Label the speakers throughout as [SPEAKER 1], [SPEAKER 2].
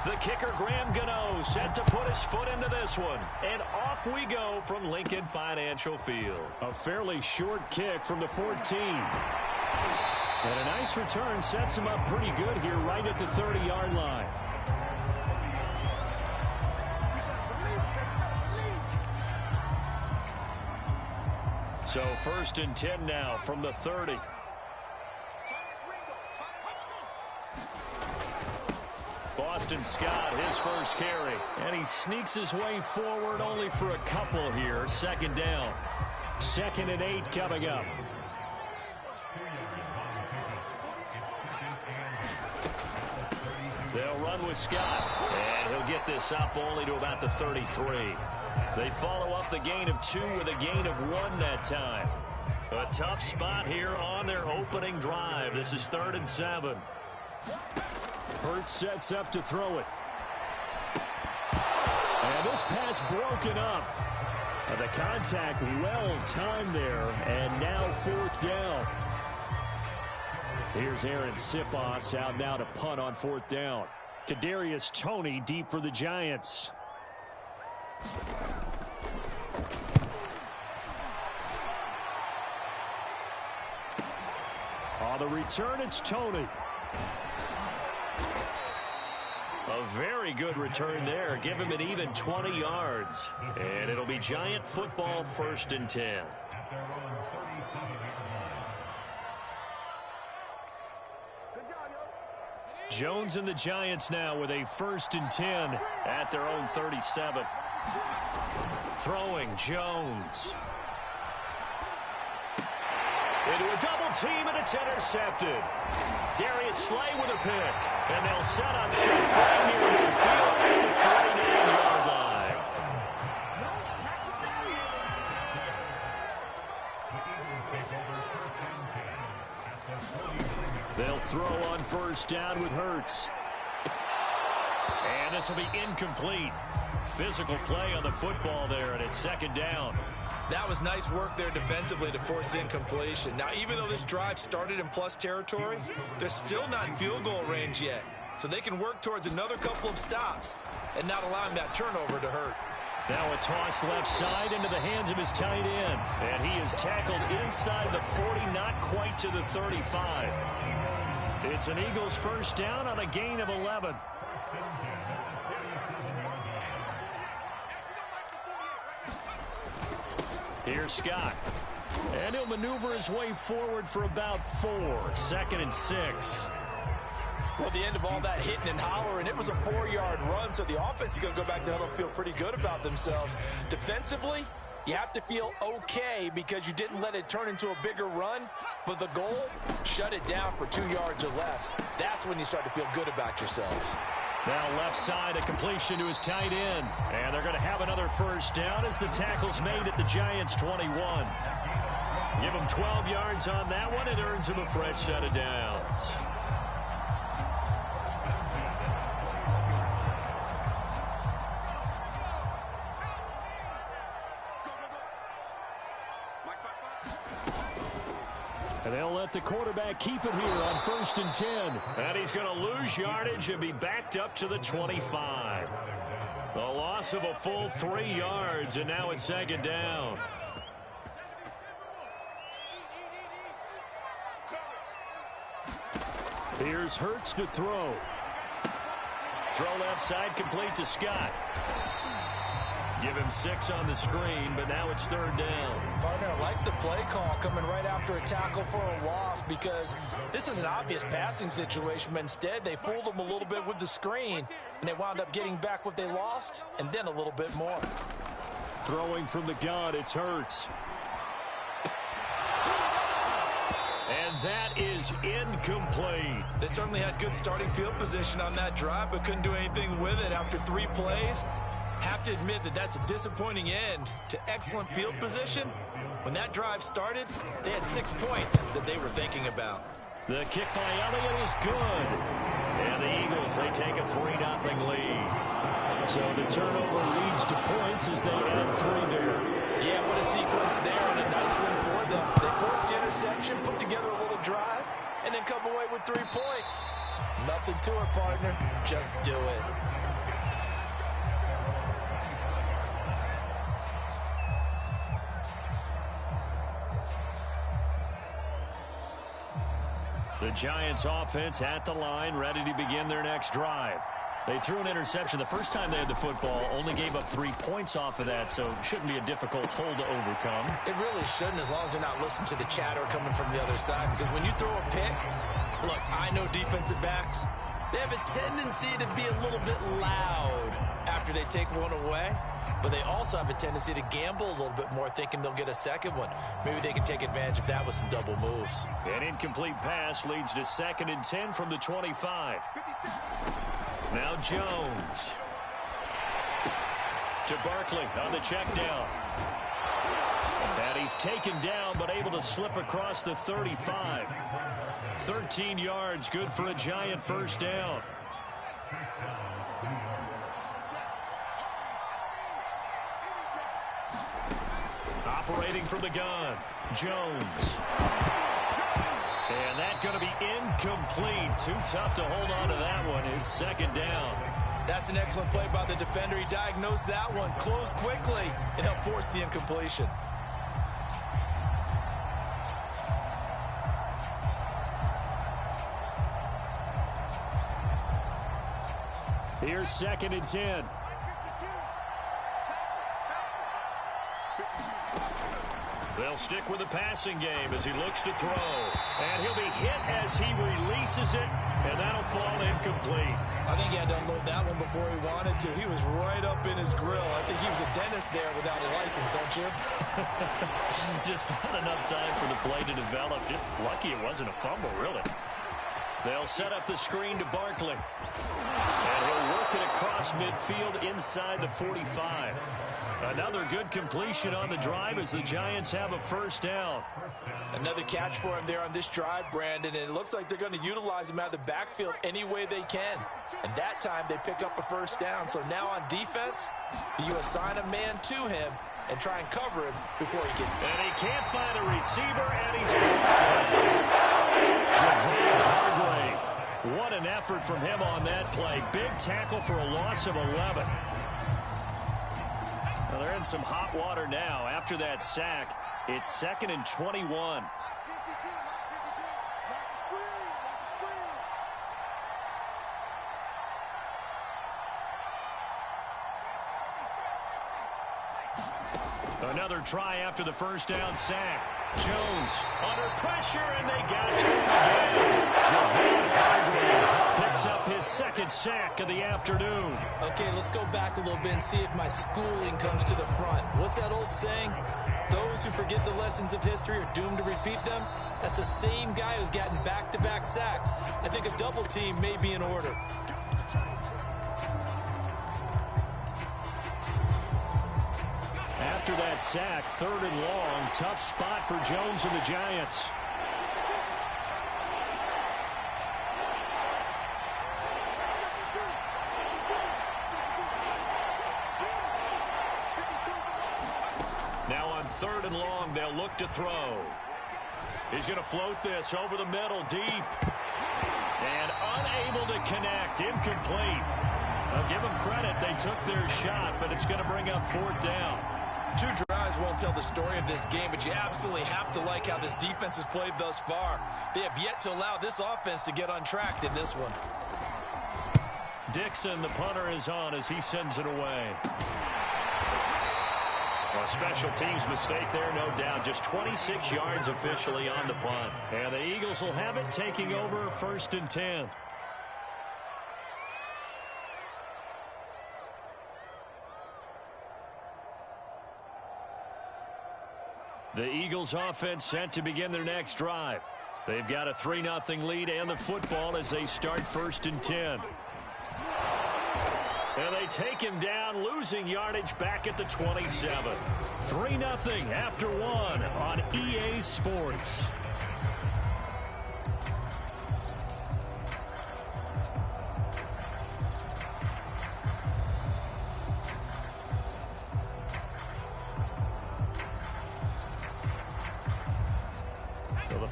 [SPEAKER 1] The kicker, Graham Gano, set to put his foot into this one. And off we go from Lincoln Financial Field.
[SPEAKER 2] A fairly short kick from the 14. And a nice return sets him up pretty good here right at the 30-yard line. So 1st and 10 now from the 30. Boston Scott, his first carry. And he sneaks his way forward only for a couple here. 2nd down. 2nd and 8 coming up. They'll run with Scott. And he'll get this up only to about the 33. They follow up the gain of 2 with a gain of 1 that time. A tough spot here on their opening drive. This is 3rd and 7. Hurts sets up to throw it. And this pass broken up. The contact well timed there. And now 4th down. Here's Aaron Sipos out now to punt on 4th down. Kadarius Toney deep for the Giants. On the return, it's Toney. A very good return there. Give him an even 20 yards. And it'll be Giant football, 1st and 10. Jones and the Giants now with a 1st and 10 at their own 37. Throwing Jones. Into a double team, and it's intercepted. Darius Slay with a pick. And they'll set up shop right near midfield at the 49-yard line. They'll throw on 1st down with Hurts. And this will be incomplete. Physical play on the football there, and it's 2nd down.
[SPEAKER 3] That was nice work there defensively to force incompletion. Now, even though this drive started in plus territory, they're still not in field goal range yet. So they can work towards another couple of stops and not allowing that turnover to hurt.
[SPEAKER 2] Now a toss left side into the hands of his tight end. And he is tackled inside the 40, not quite to the 35. It's an Eagles 1st down on a gain of 11. Here's Scott. And he'll maneuver his way forward for about 4. 2nd and 6.
[SPEAKER 3] Well, the end of all that hitting and hollering, it was a 4-yard run, so the offense is going to go back to huddle and feel pretty good about themselves. Defensively, you have to feel okay because you didn't let it turn into a bigger run, but the goal, shut it down for 2 yards or less. That's when you start to feel good about yourselves.
[SPEAKER 2] Now left side, a completion to his tight end. And they're going to have another 1st down as the tackle's made at the Giants' 21. Give him 12 yards on that one. It earns him a fresh set of downs. And they'll let the quarterback keep it here on 1st and 10. And he's going to lose yardage and be backed up to the 25. The loss of a full 3 yards, and now it's 2nd down. Here's Hurts to throw. Throw left side, complete to Scott. Give him 6 on the screen, but now it's 3rd down.
[SPEAKER 3] Partner, I like the play call coming right after a tackle for a loss because this is an obvious passing situation, but instead they fooled them a little bit with the screen, and they wound up getting back what they lost and then a little bit more.
[SPEAKER 2] Throwing from the gun, it's Hurts. And that is incomplete.
[SPEAKER 3] They certainly had good starting field position on that drive, but couldn't do anything with it after 3 plays. Have to admit that that's a disappointing end to excellent field position. When that drive started, they had 6 points that they were thinking about.
[SPEAKER 2] The kick by Elliott is good. And the Eagles, they take a 3-0 lead. So the turnover leads to points as they add 3 there.
[SPEAKER 3] Yeah, what a sequence there and a nice one for them. They forced the interception, put together a little drive, and then come away with 3 points. Nothing to it, partner. Just do it.
[SPEAKER 1] The Giants offense at the line, ready to begin their next drive. They threw an interception the first time they had the football, only gave up 3 points off of that, so shouldn't be a difficult hole to overcome.
[SPEAKER 3] It really shouldn't, as long as you're not listening to the chatter coming from the other side, because when you throw a pick, look, I know defensive backs, they have a tendency to be a little bit loud after they take one away, but they also have a tendency to gamble a little bit more, thinking they'll get a second one. Maybe they can take advantage of that with some double moves.
[SPEAKER 1] An incomplete pass leads to 2nd and 10 from the 25. Now Jones. To Barkley on the check down. And he's taken down, but able to slip across the 35. 13 yards, good for a Giant first down. Operating from the gun, Jones. And that's going to be incomplete. Too tough to hold on to that one. It's 2nd down.
[SPEAKER 3] That's an excellent play by the defender. He diagnosed that one, closed quickly, and helped force the incompletion.
[SPEAKER 1] Here's 2nd and 10. They'll stick with the passing game as he looks to throw. And he'll be hit as he releases it, and that'll fall incomplete.
[SPEAKER 3] I think he had to unload that one before he wanted to. He was right up in his grill. I think he was a dentist there without a license, don't you?
[SPEAKER 1] Just not enough time for the play to develop. Just lucky it wasn't a fumble, really. They'll set up the screen to Barkley. And he'll work it across midfield inside the 45. Another good completion on the drive as the Giants have a first down.
[SPEAKER 3] Another catch for him there on this drive, Brandon, and it looks like they're going to utilize him out of the backfield any way they can. And that time they pick up a first down. So now on defense, you assign a man to him and try and cover him before he gets.
[SPEAKER 1] And he can't find a receiver, and he's brought down. Javon Hargrave. What an effort from him on that play. Big tackle for a loss of 11. Well, they're in some hot water now. After that sack, it's 2nd and 21. Another try after the first down sack. Jones under pressure, and they got to him again. Javon Hargrave picks up his 2nd sack of the afternoon.
[SPEAKER 3] Okay, let's go back a little bit and see if my schooling comes to the front. What's that old saying? Those who forget the lessons of history are doomed to repeat them. That's the same guy who's gotten back-to-back sacks. I think a double team may be in order.
[SPEAKER 1] After that sack, 3rd and long, tough spot for Jones and the Giants. Now on 3rd and long, they'll look to throw. He's going to float this over the middle, deep. And unable to connect, incomplete. I'll give them credit, they took their shot, but it's going to bring up 4th down.
[SPEAKER 3] 2 drives won't tell the story of this game, but you absolutely have to like how this defense has played thus far. They have yet to allow this offense to get untracked in this one.
[SPEAKER 1] Dixon, the punter, is on as he sends it away. A special teams mistake there, no doubt. Just 26 yards officially on the punt. And the Eagles will have it, taking over 1st and 10. The Eagles offense set to begin their next drive. They've got a 3-0 lead and the football as they start 1st and 10. And they take him down, losing yardage back at the 27. 3-0 after 1 on EA Sports.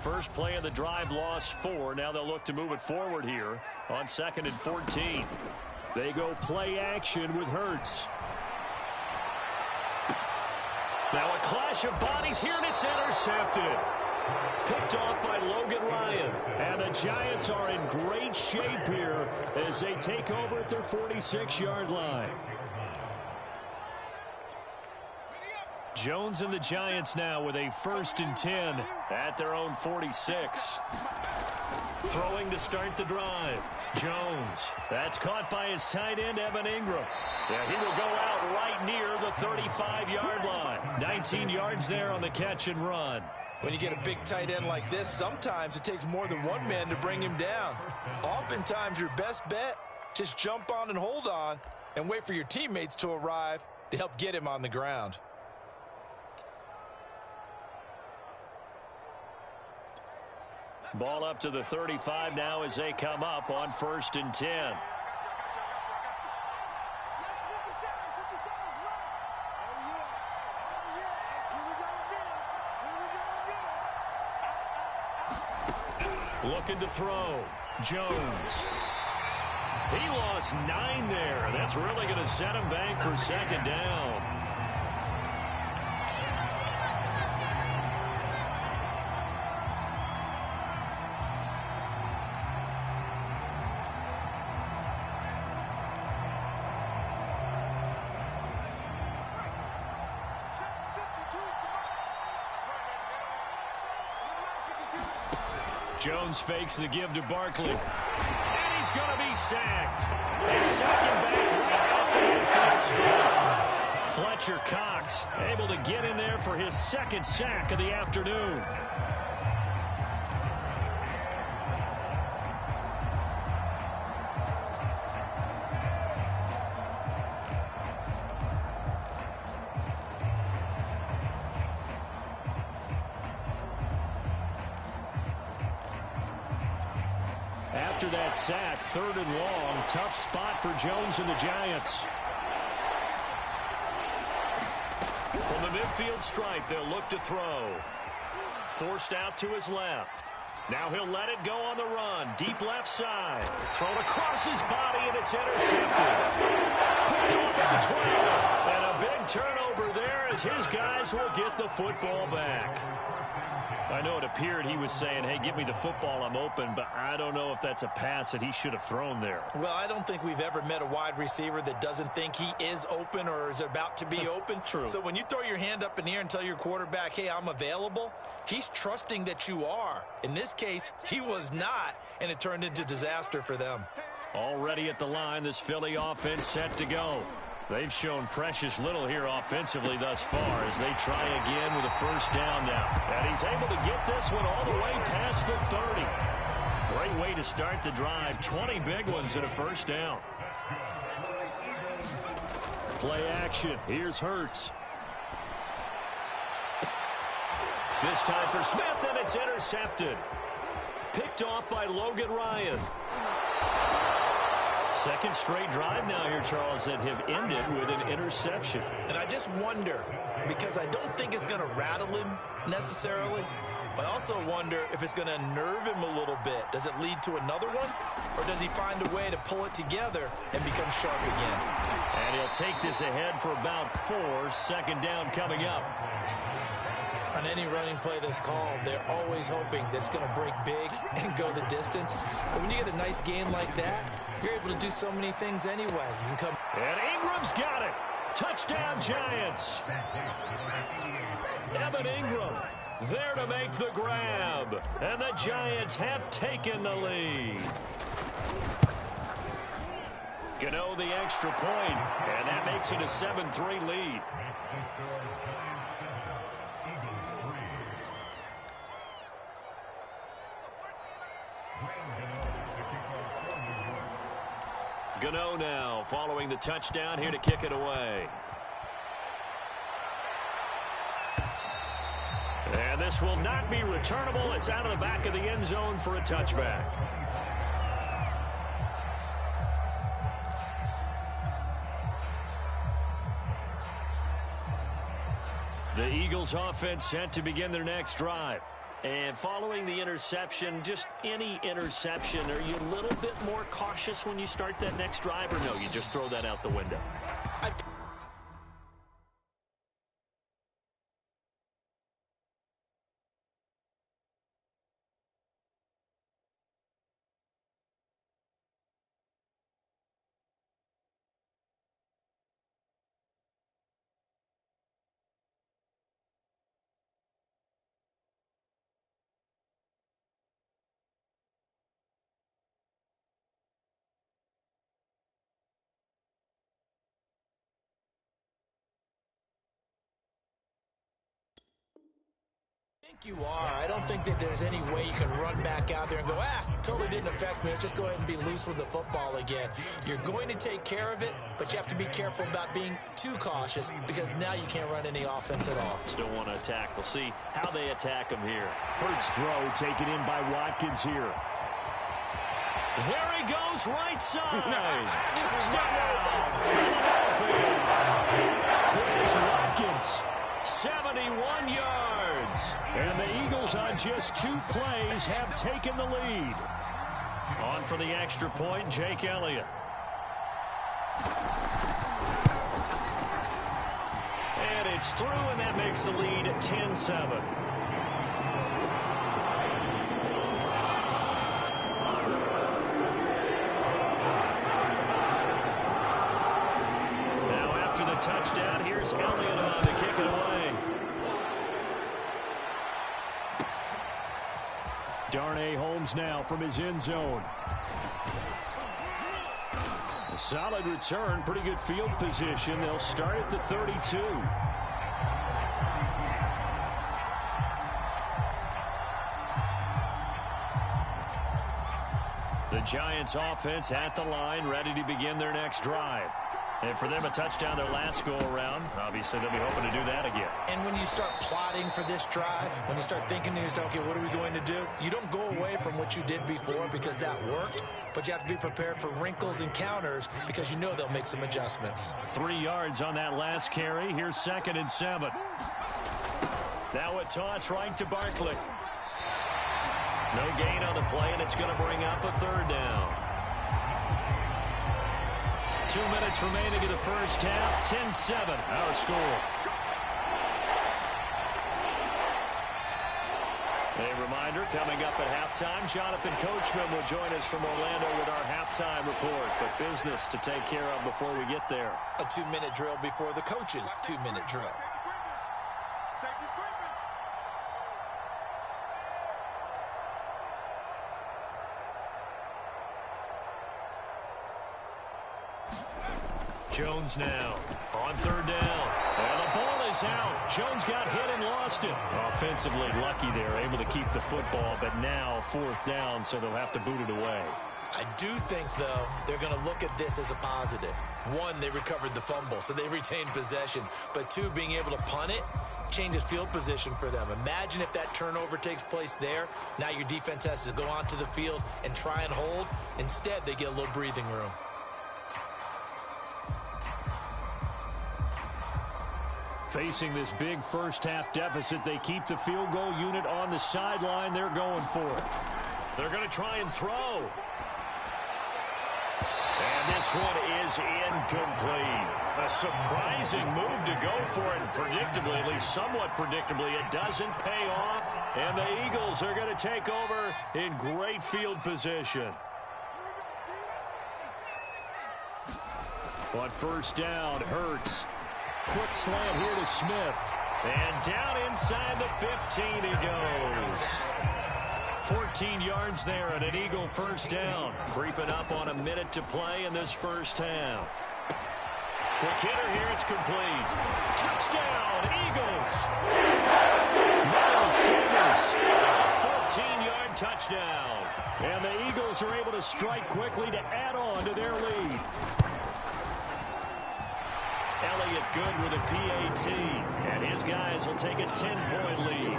[SPEAKER 1] first play of the drive lost 4. Now they'll look to move it forward here on 2nd and 14. They go play action with Hurts. Now a clash of bodies here, and it's intercepted. Picked off by Logan Ryan. And the Giants are in great shape here as they take over at their 46-yard line. Jones and the Giants now with a 1st and 10 at their own 46. Throwing to start the drive. Jones. That's caught by his tight end, Evan Ingram. Yeah, he will go out right near the 35-yard line. 19 yards there on the catch and run.
[SPEAKER 3] When you get a big tight end like this, sometimes it takes more than one man to bring him down. Oftentimes, your best bet, just jump on and hold on and wait for your teammates to arrive to help get him on the ground.
[SPEAKER 1] Ball up to the 35 now as they come up on 1st and 10. Looking to throw. Jones. He lost 9 there. That's really going to set him back for 2nd down. Jones fakes the give to Barkley. And he's going to be sacked. A second back right out the infield. Fletcher Cox able to get in there for his 2nd sack of the afternoon. After that sack, 3rd and long. Tough spot for Jones and the Giants. From the midfield stripe, they'll look to throw. Forced out to his left. Now he'll let it go on the run. Deep left side. Thrown across his body, and it's intercepted. Picked off at the 12. And a big turnover there as his guys will get the football back. I know it appeared he was saying, hey, give me the football, I'm open, but I don't know if that's a pass that he should have thrown there.
[SPEAKER 3] Well, I don't think we've ever met a wide receiver that doesn't think he is open or is about to be open.
[SPEAKER 1] True.
[SPEAKER 3] So when you throw your hand up in the air and tell your quarterback, hey, I'm available, he's trusting that you are. In this case, he was not, and it turned into disaster for them.
[SPEAKER 1] Already at the line, this Philly offense set to go. They've shown precious little here offensively thus far as they try again with a 1st down now. And he's able to get this one all the way past the 30. Great way to start the drive. 20 big ones and a 1st down. Play action. Here's Hurts. This time for Smith, and it's intercepted. Picked off by Logan Ryan. 2nd straight drive now here, Charles, that have ended with an interception.
[SPEAKER 3] And I just wonder, because I don't think it's going to rattle him necessarily, but I also wonder if it's going to nerve him a little bit. Does it lead to another one, or does he find a way to pull it together and become sharp again?
[SPEAKER 1] And he'll take this ahead for about 4. 2nd down coming up.
[SPEAKER 3] On any running play that's called, they're always hoping that it's going to break big and go the distance. But when you get a nice game like that, you're able to do so many things anyway. You can come.
[SPEAKER 1] And Ingram's got it. Touchdown, Giants. Evan Ingram there to make the grab. And the Giants have taken the lead. Gano the extra point, and that makes it a 7-3 lead. Gano now following the touchdown here to kick it away. And this will not be returnable. It's out of the back of the end zone for a touchback. The Eagles offense set to begin their next drive. And following the interception, just any interception, are you a little bit more cautious when you start that next drive, or no, you just throw that out the window?
[SPEAKER 3] I think you are. I don't think that there's any way you can run back out there and go, totally didn't affect me. Let's just go ahead and be loose with the football again. You're going to take care of it, but you have to be careful about being too cautious because now you can't run any offense at all.
[SPEAKER 1] Still want to attack. We'll see how they attack him here.
[SPEAKER 2] Hurts throw taken in by Watkins here.
[SPEAKER 1] There he goes, right side.
[SPEAKER 2] Chris Watkins.
[SPEAKER 1] 71 yards.
[SPEAKER 2] And the Eagles on just 2 plays have taken the lead.
[SPEAKER 1] On for the extra point, Jake Elliott. And it's through, and that makes the lead 10-7. Touchdown. Here's Elliott on to kick it away.
[SPEAKER 2] Darnay Holmes now from his end zone. A solid return, pretty good field position. They'll start at the 32.
[SPEAKER 1] The Giants offense at the line, ready to begin their next drive. And for them, a touchdown their last go-around. Obviously, they'll be hoping to do that again.
[SPEAKER 3] And when you start plotting for this drive, when you start thinking to yourself, okay, what are we going to do? You don't go away from what you did before because that worked, but you have to be prepared for wrinkles and counters because you know they'll make some adjustments.
[SPEAKER 1] 3 yards on that last carry. Here's 2nd and 7. Now a toss right to Barkley. No gain on the play, and it's going to bring up a 3rd down. 2 minutes remaining in the first half. 10-7, our score. A reminder, coming up at halftime, Jonathan Coachman will join us from Orlando with our halftime report. But business to take care of before we get there.
[SPEAKER 3] A 2-minute drill before the coach's 2-minute drill.
[SPEAKER 1] Jones now on 3rd down. And the ball is out. Jones got hit and lost it. Offensively lucky there, able to keep the football, but now 4th down, so they'll have to boot it away.
[SPEAKER 3] I do think, though, they're going to look at this as a positive. 1, they recovered the fumble, so they retained possession. But 2, being able to punt it changes field position for them. Imagine if that turnover takes place there. Now your defense has to go onto the field and try and hold. Instead, they get a little breathing room.
[SPEAKER 2] Facing this big first-half deficit, they keep the field goal unit on the sideline. They're going for it.
[SPEAKER 1] They're going to try and throw. And this one is incomplete. A surprising move to go for it. Predictably, at least somewhat predictably, it doesn't pay off. And the Eagles are going to take over in great field position.
[SPEAKER 2] On 1st down, Hurts. Quick slant here to Smith.
[SPEAKER 1] And down inside the 15 he goes. 14 yards there and an Eagle 1st down. Creeping up on a minute to play in this first half. Quick hitter here, it's complete. Touchdown, Eagles. Miles Sanders, 14-yard touchdown.
[SPEAKER 2] And the Eagles are able to strike quickly to add on to their lead.
[SPEAKER 1] Elliott good with a PAT, and his guys will take a 10-point lead.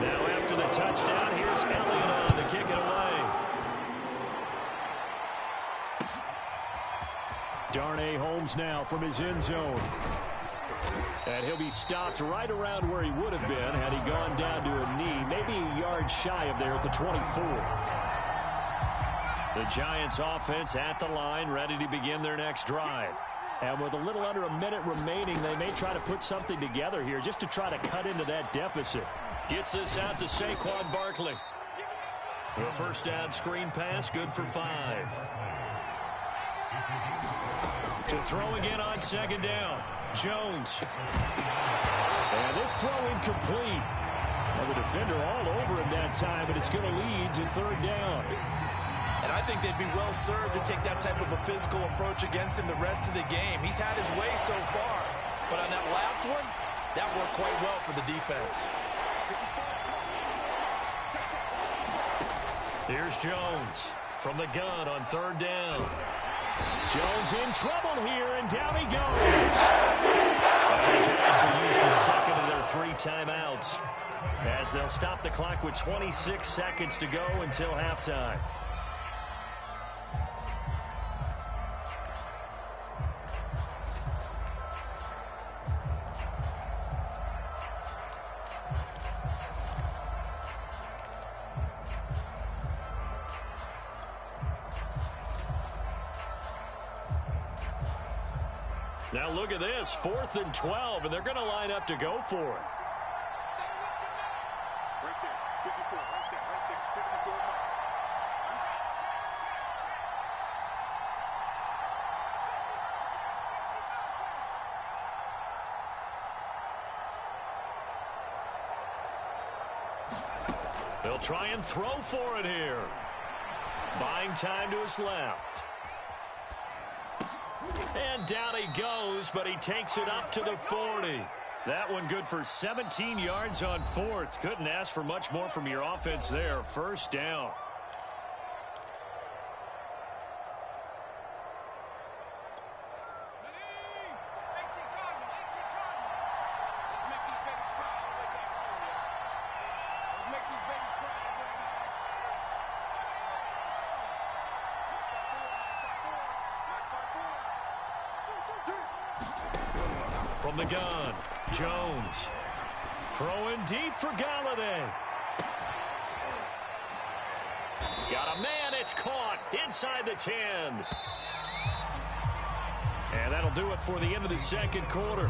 [SPEAKER 1] Now after the touchdown, here's Elliott on to kick it away.
[SPEAKER 2] Darnay Holmes now from his end zone.
[SPEAKER 1] And he'll be stopped right around where he would have been had he gone down to a knee, maybe a yard shy of there at the 24. The Giants offense at the line, ready to begin their next drive. And with a little under a minute remaining, they may try to put something together here just to try to cut into that deficit. Gets this out to Saquon Barkley. The first down screen pass, good for 5. To throw again on second down, Jones. And this throw incomplete. Well, the defender all over him that time, but it's going to lead to third down.
[SPEAKER 3] And I think they'd be well served to take that type of a physical approach against him the rest of the game. He's had his way so far, but on that last one, that worked quite well for the defense.
[SPEAKER 1] Here's Jones from the gun on third down. Jones in trouble here, and down he goes. The Giants will use the second of their 3 timeouts as they'll stop the clock with 26 seconds to go until halftime. Now look at this, 4th and 12, and they're going to line up to go for it.
[SPEAKER 4] Right there, 54, right there, 54 mark.
[SPEAKER 1] They'll try and throw for it here. Buying time to his left. And down he goes, but he takes it up to the 40. That one good for 17 yards on 4th. Couldn't ask for much more from your offense there. First down. From the gun, Jones. Throwing deep for Galladay. Got a man, it's caught inside the 10. And that'll do it for the end of the second quarter.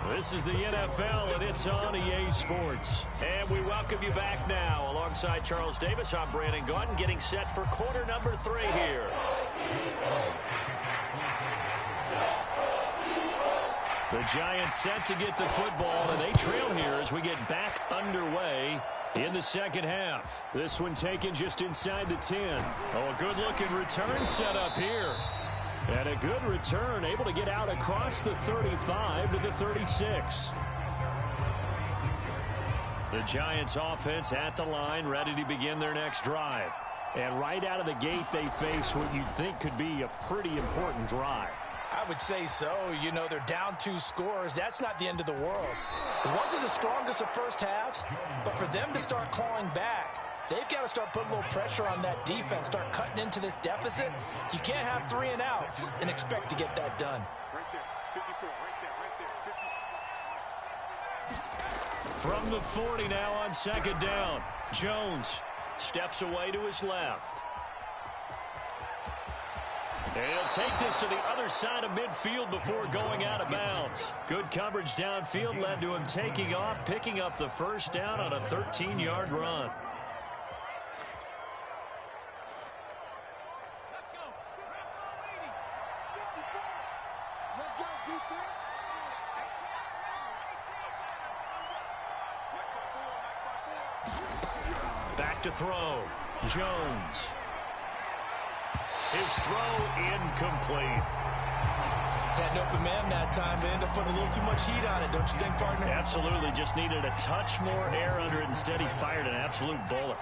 [SPEAKER 1] This is the NFL, and it's on EA Sports. And we welcome you back now. Alongside Charles Davis, I'm Brandon Gaudin, getting set for quarter number 3 here. The Giants set to get the football, and they trail here as we get back underway in the second half. This one taken just inside the 10. Oh, a good-looking return set up here. And a good return, able to get out across the 35 to the 36. The Giants offense at the line, ready to begin their next drive. And right out of the gate, they face what you'd think could be a pretty important drive.
[SPEAKER 3] I would say so. You know, they're down 2 scores. That's not the end of the world. It wasn't the strongest of first halves, but for them to start clawing back, they've got to start putting a little pressure on that defense, start cutting into this deficit. You can't have 3 and outs and expect to get that done.
[SPEAKER 4] Right there, 54, right there, 50.
[SPEAKER 1] From the 40 now on second down. Jones steps away to his left. And he'll take this to the other side of midfield before going out of bounds. Good coverage downfield led to him taking off, picking up the first down on a 13-yard run.
[SPEAKER 4] Let's go, defense.
[SPEAKER 1] Back to throw. Jones. His throw incomplete.
[SPEAKER 3] Had an open man that time, but ended up putting a little too much heat on it, don't you think, partner?
[SPEAKER 1] Absolutely. Just needed a touch more air under it. Instead, he fired an absolute bullet.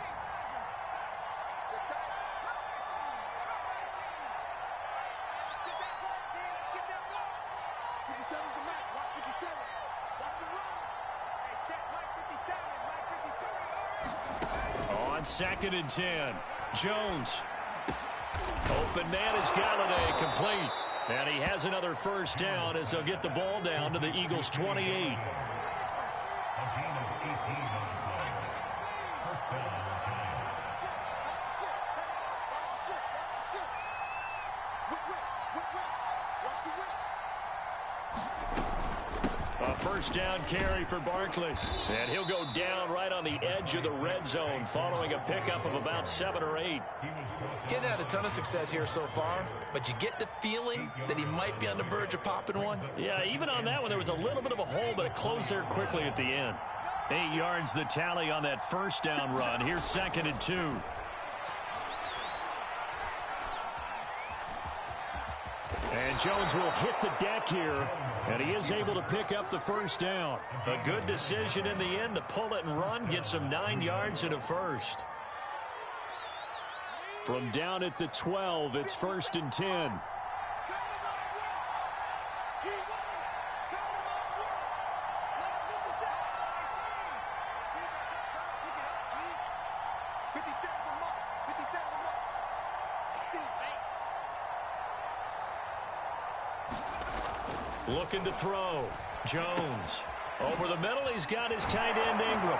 [SPEAKER 1] On 2nd and 10, Jones. Open man is Galladay, complete.
[SPEAKER 2] And he has another first down as they'll get the ball down to the Eagles' 28. A first down carry for Barkley. And he'll go down right on the edge of the red zone following a pickup of about 7 or 8.
[SPEAKER 3] Getting had a ton of success here so far, but you get the feeling that he might be on the verge of popping one.
[SPEAKER 2] Yeah, even on that one, there was a little bit of a hole, but it closed there quickly at the end. 8 yards the tally on that first down run. Here's 2nd and 2. And Jones will hit the deck here, and he is able to pick up the first down. A good decision in the end to pull it and run, get some 9 yards and a first. From down at the 12, it's 1st and 10. Looking to throw. Jones. Over the middle, he's got his tight end Ingram.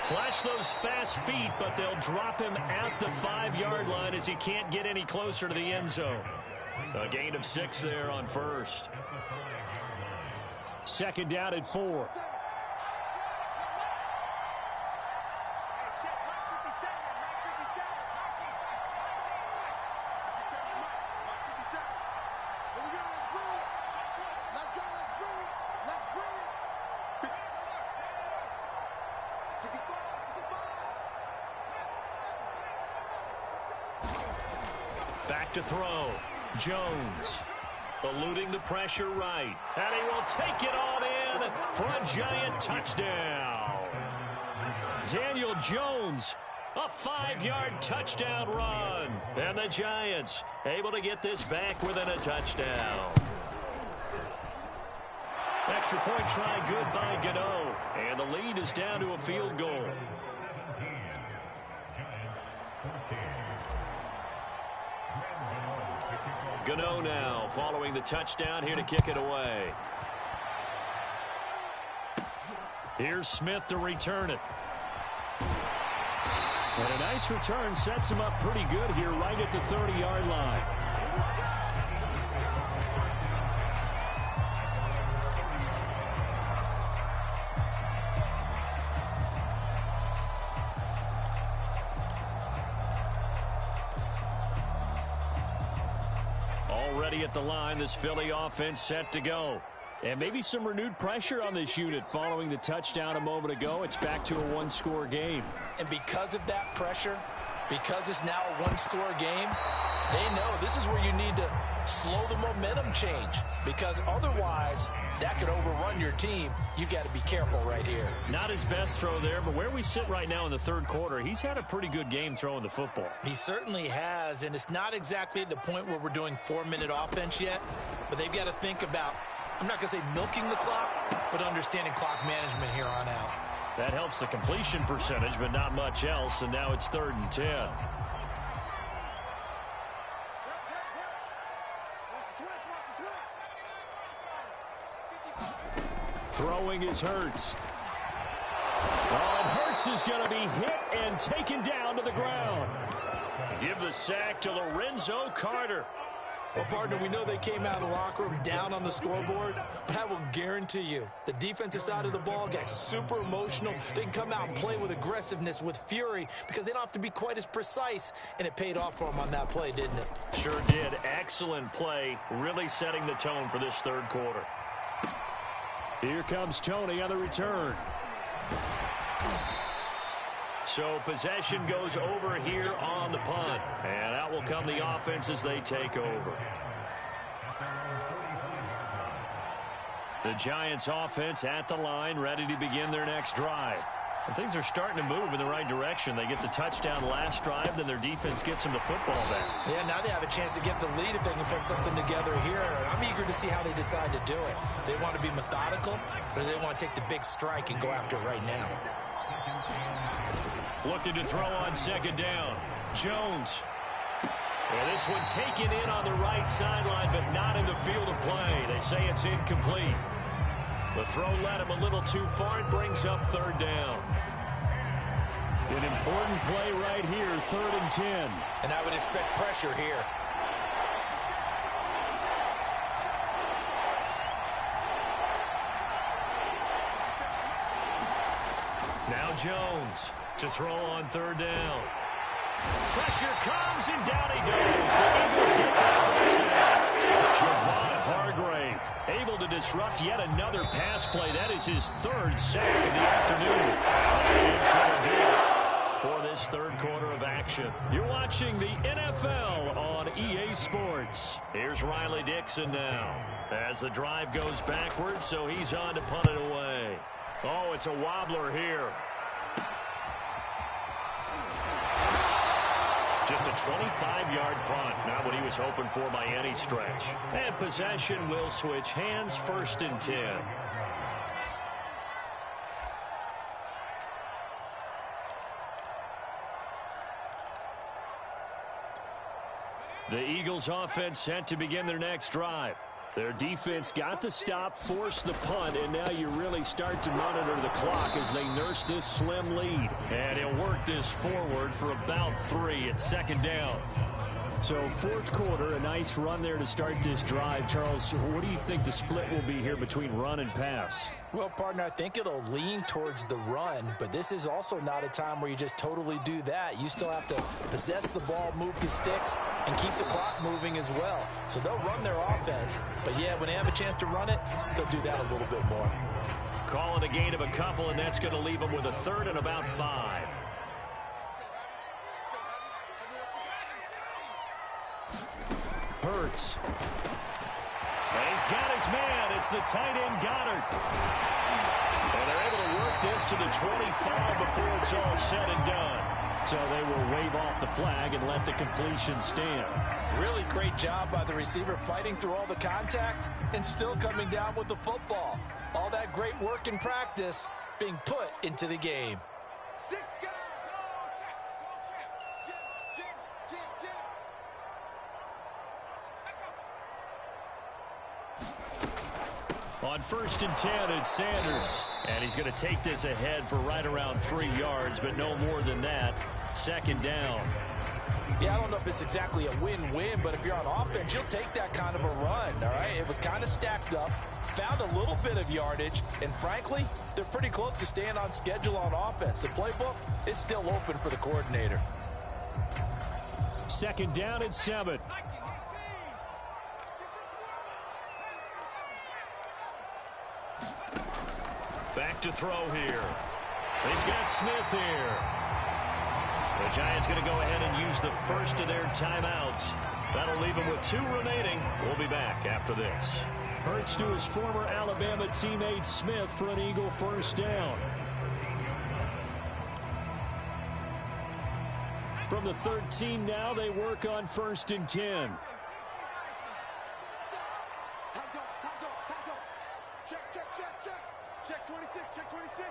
[SPEAKER 2] Flash those fast feet, but they'll drop him at the 5-yard line as he can't get any closer to the end zone. A gain of 6 there on first. 2nd down at 4. Back to throw. Jones. Eluding the pressure right. And he will take it on in for a giant touchdown. Daniel Jones, a 5-yard touchdown run. And the Giants able to get this back within a touchdown. Extra point try good by Gano. And the lead is down to a field goal. Gano now following the touchdown here to kick it away. Here's Smith to return it. And a nice return sets him up pretty good here right at the 30-yard line. Already at the line, this Philly offense set to go. And maybe some renewed pressure on this unit following the touchdown a moment ago. It's back to a 1-score game.
[SPEAKER 3] And because of that pressure, because it's now a 1-score game, they know this is where you need to slow the momentum change. Because otherwise, that could overrun your team. You got to be careful right here.
[SPEAKER 2] Not his best throw there, but where we sit right now in the third quarter, he's had a pretty good game throwing the football.
[SPEAKER 3] He certainly has, and it's not exactly at the point where we're doing 4-minute offense yet, but they've got to think about, I'm not going to say milking the clock, but understanding clock management here on out.
[SPEAKER 2] That helps the completion percentage, but not much else, and now it's 3rd and 10. Throwing is Hurts. Oh, and Hurts is going to be hit and taken down to the ground. Give the sack to Lorenzo Carter.
[SPEAKER 3] Well, partner, we know they came out of the locker room down on the scoreboard, but I will guarantee you the defensive side of the ball got super emotional. They can come out and play with aggressiveness, with fury, because they don't have to be quite as precise, and it paid off for them on that play, didn't it?
[SPEAKER 2] Sure did. Excellent play, really setting the tone for this third quarter. Here comes Tony on the return. So possession goes over here on the punt. And out will come the offense as they take over. The Giants offense at the line, ready to begin their next drive. And things are starting to move in the right direction. They get the touchdown last drive, then their defense gets them the football back.
[SPEAKER 3] Yeah, now they have a chance to get the lead if they can put something together here. I'm eager to see how they decide to do it. Do they want to be methodical, or do they want to take the big strike and go after it right now?
[SPEAKER 2] Looking to throw on 2nd down. Jones. And this one taken in on the right sideline, but not in the field of play. They say it's incomplete. The throw led him a little too far. It brings up third down.
[SPEAKER 1] An important play right here, 3rd and 10.
[SPEAKER 3] And I would expect pressure here.
[SPEAKER 2] Now Jones to throw on 3rd down. Pressure comes, and down he goes. The Eagles get that first sack. Javon Hargrave able to disrupt yet another pass play. That is his 3rd sack of the afternoon. That is going to do it for this 3rd quarter of action. You're watching the NFL on EA Sports. Here's Riley Dixon now as the drive goes backwards, so he's on to punt it away. Oh, it's a wobbler here. Just a 25-yard punt, not what he was hoping for by any stretch. And possession will switch hands, 1st and 10. The Eagles offense set to begin their next drive. Their defense got the stop, forced the punt, and now you really start to monitor the clock as they nurse this slim lead. And he'll work this forward for about 3. It's 2nd down.
[SPEAKER 1] So 4th quarter, a nice run there to start this drive. Charles, what do you think the split will be here between run and pass?
[SPEAKER 3] Well, partner, I think it'll lean towards the run, but this is also not a time where you just totally do that. You still have to possess the ball, move the sticks, and keep the clock moving as well. So they'll run their offense, but yeah, when they have a chance to run it, they'll do that a little bit more.
[SPEAKER 2] Call it a gain of a couple, and that's going to leave them with a 3rd and about 5.
[SPEAKER 1] Hurts.
[SPEAKER 2] And he's got his man. It's the tight end, Goddard. And they're able to work this to the 25 before it's all said and done.
[SPEAKER 1] So they will wave off the flag and let the completion stand.
[SPEAKER 3] Really great job by the receiver fighting through all the contact and still coming down with the football. All that great work in practice being put into the game.
[SPEAKER 2] On 1st and 10, it's Sanders. And he's going to take this ahead for right around 3 yards, but no more than that. 2nd down.
[SPEAKER 3] Yeah, I don't know if it's exactly a win-win, but if you're on offense, you'll take that kind of a run, all right? It was kind of stacked up, found a little bit of yardage, and frankly, they're pretty close to staying on schedule on offense. The playbook is still open for the coordinator.
[SPEAKER 1] 2nd down and 7.
[SPEAKER 2] Back to throw here. He's got Smith here. The Giants going to go ahead and use the first of their timeouts. That'll leave them with 2 remaining. We'll be back after this.
[SPEAKER 1] Hurts to his former Alabama teammate Smith for an Eagle 1st down. From the 13 now, they work on 1st and 10.
[SPEAKER 4] Check 26, check 26.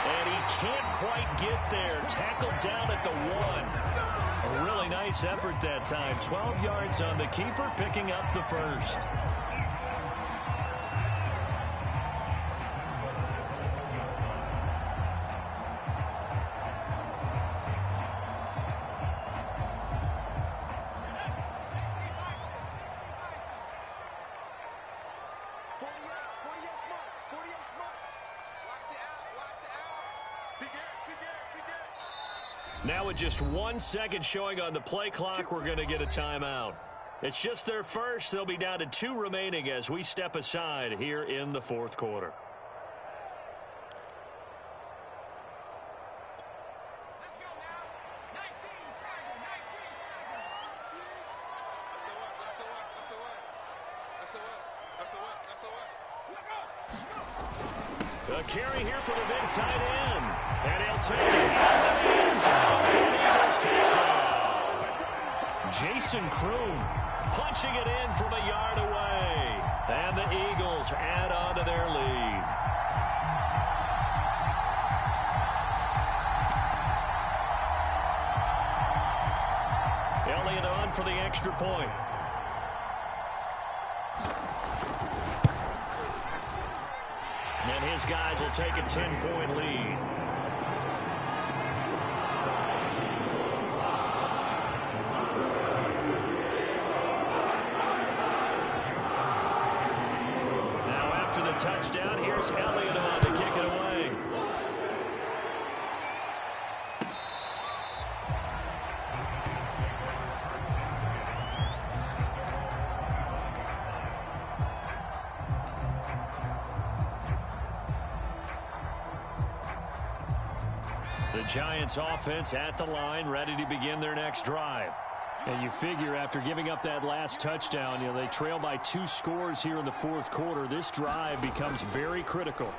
[SPEAKER 2] And he can't quite get there. Tackled down at the 1. A really nice effort that time. 12 yards on the keeper, picking up the 1st. Now with just 1 second showing on the play clock, we're going to get a timeout. It's just their first. They'll be down to 2 remaining as we step aside here in the 4th quarter.
[SPEAKER 4] Let's go now. 19, tackle, 19, tackle.
[SPEAKER 2] A carry here for the big tight end. And he'll take it out of the end zone for the Eagles touchdown. Jason Kroon punching it in from a yard away. And the Eagles add on to their lead. Elliott on for the extra point. And his guys will take a 10-point lead. Now after the touchdown, here's Elliott on to kick it away. The Giants offense at the line, ready to begin their next drive. And you figure after giving up that last touchdown, they trail by 2 scores here in the fourth quarter. This drive becomes very critical.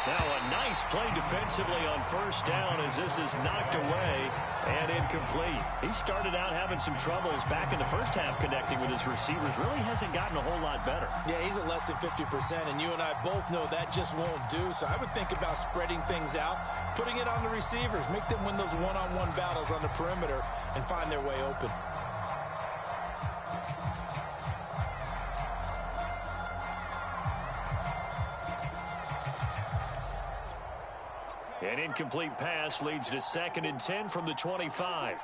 [SPEAKER 2] Now a nice play defensively on first down as this is knocked away and incomplete. He started out having some troubles back in the first half connecting with his receivers. Really hasn't gotten a whole lot better.
[SPEAKER 3] Yeah, he's at less than 50%, and you and I both know that just won't do. So I would think about spreading things out, putting it on the receivers, make them win those one-on-one battles on the perimeter and find their way open.
[SPEAKER 2] An incomplete pass leads to 2nd and 10 from the 25.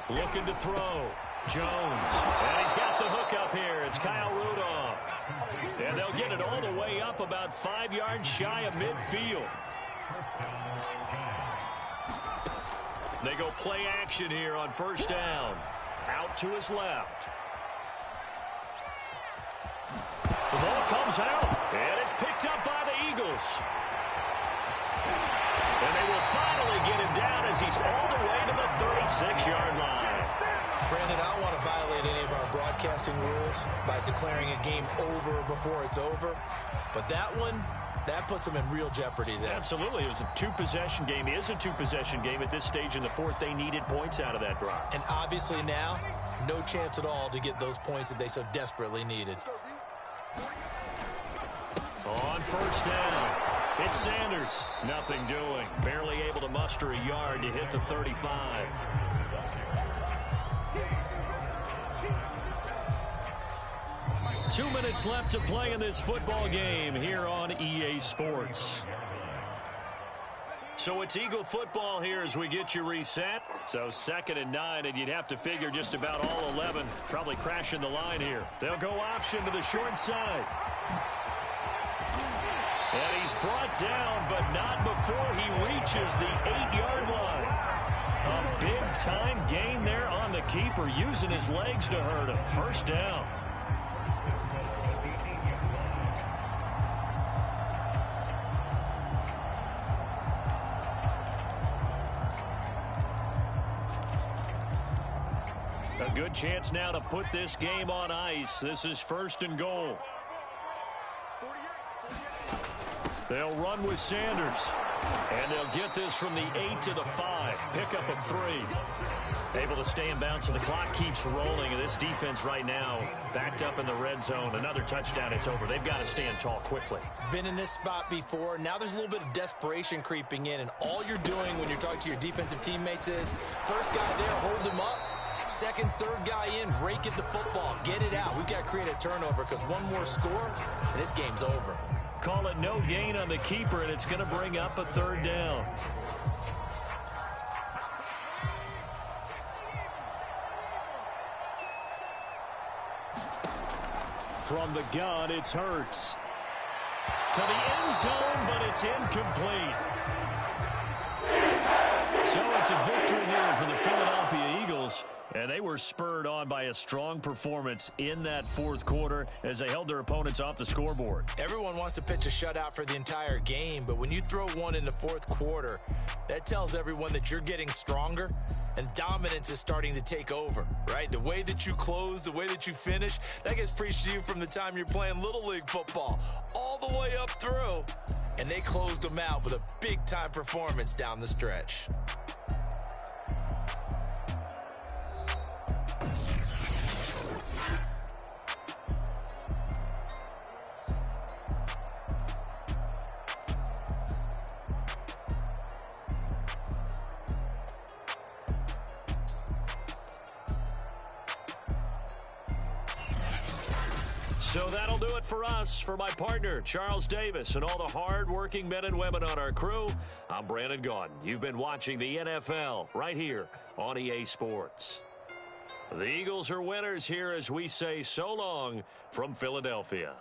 [SPEAKER 2] Looking to throw. Jones. And he's got the hook up here. It's Kyle Rudolph. And they'll get it all the way up about 5 yards shy of midfield. They go play action here on first down. Out to his left. The ball comes out, and it's picked up by the Eagles. And they will finally get him down as he's all the way to the 36-yard line.
[SPEAKER 3] Brandon, I don't want to violate any of our broadcasting rules by declaring a game over before it's over. But that one, that puts them in real jeopardy there.
[SPEAKER 2] Absolutely. It was a 2-possession game. It is a 2-possession game at this stage in the fourth. They needed points out of that drive.
[SPEAKER 3] And obviously now, no chance at all to get those points that they so desperately needed.
[SPEAKER 2] On first down, it's Sanders. Nothing doing. Barely able to muster a yard to hit the 35. Two minutes left to play in this football game here on EA Sports. So it's Eagle football here as we get you reset. So 2nd and 9, and you'd have to figure just about all 11 probably crashing the line here. They'll go option to the short side. And he's brought down, but not before he reaches the 8-yard line. A big-time gain there on the keeper, using his legs to hurt him. First down. A good chance now to put this game on ice. This is 1st and goal. They'll run with Sanders. And they'll get this from the 8 to the 5. Pickup of 3. Able to stay in bounds, so the clock keeps rolling. And this defense right now backed up in the red zone. Another touchdown, it's over. They've got to stand tall quickly.
[SPEAKER 3] Been in this spot before. Now there's a little bit of desperation creeping in. And all you're doing when you're talking to your defensive teammates is, first guy there, hold him up. Second, third guy in, rake at the football. Get it out. We've got to create a turnover because one more score, and this game's over.
[SPEAKER 2] Call it no gain on the keeper, and it's going to bring up a 3rd down. From the gun, it's Hurts. To the end zone, but it's incomplete. So it's a victory here for the Philadelphia Eagles. And they were spurred on by a strong performance in that fourth quarter as they held their opponents off the scoreboard.
[SPEAKER 3] Everyone wants to pitch a shutout for the entire game, but when you throw one in the fourth quarter, that tells everyone that you're getting stronger and dominance is starting to take over, right? The way that you close, the way that you finish, that gets preached to you from the time you're playing Little League football all the way up through. And they closed them out with a big-time performance down the stretch.
[SPEAKER 1] So that'll do it for us. For my partner, Charles Davis, and all the hard-working men and women on our crew, I'm Brandon Gaudin. You've been watching the NFL right here on EA Sports. The Eagles are winners here as we say so long from Philadelphia.